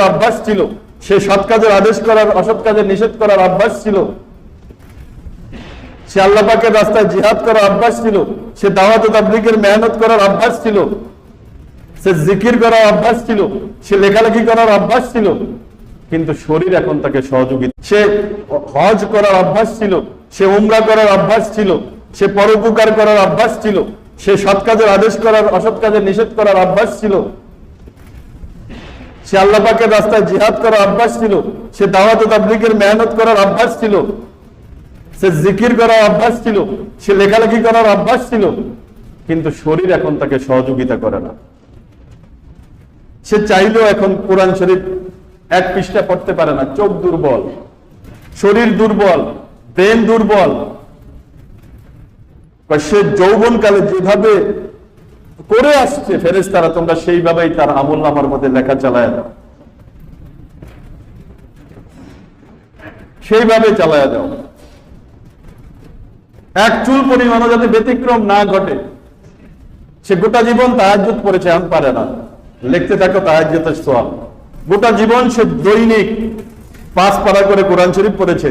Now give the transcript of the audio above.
অভ্যাস ছিল, সে সৎ কাজের আদেশ করার, অসৎ কাজের নিষেধ করার অভ্যাস ছিল, সে আল্লাহ পাকের রাস্তায় জিহাদ করার অভ্যাস ছিল, সে দাওয়াত ও তাবলীগের মেহনত করার অভ্যাস ছিল, সে জিকির করার অভ্যাস ছিল, সে লেখালেখি করার অভ্যাস ছিল। কিন্তু শরীর এখন তাকে সহযোগিতা, সে হজ করার অভ্যাস ছিল, সে উমরা করার অভ্যাস ছিল, সে পরোপকার করার অভ্যাস ছিল, সে সৎ কাজের আদেশ করার, অসৎ কাজের নিষেধ করার অভ্যাস ছিল, সে আল্লাহ পাকের রাস্তায় জিহাদ করার অভ্যাস ছিল, সে দাওয়াত ও তাবলীগের মেহনত করার অভ্যাস ছিল, সে জিকির করার অভ্যাস ছিল, সে লেখালেখি করার অভ্যাস ছিল। কিন্তু শরীর এখন তাকে সহযোগিতা করে না। সে চাইলেও এখন কোরআন শরীফ এক পৃষ্ঠা পড়তে পারে না। চোখ দুর্বল, শরীর দুর্বল, ব্রেন দুর্বল। সে যৌবনকালে যেভাবে করে আসছে ফেরেশতারা, তোমরা সেইভাবেই তার আমলনামার মধ্যে লেখা চালায় দাও, সেইভাবে চালায় দাও। এক চুল পরিমাণও যাতে ব্যতিক্রম না ঘটে। সে গোটা জীবন তাহাজ্জুদ পড়েছে, এখন পারে না। লিখতে থাকো তাহাজ্জুদের সওয়াব। গোটা জীবন সে দৈনিক 5 পারা করে কোরআন শরীফ পড়েছে,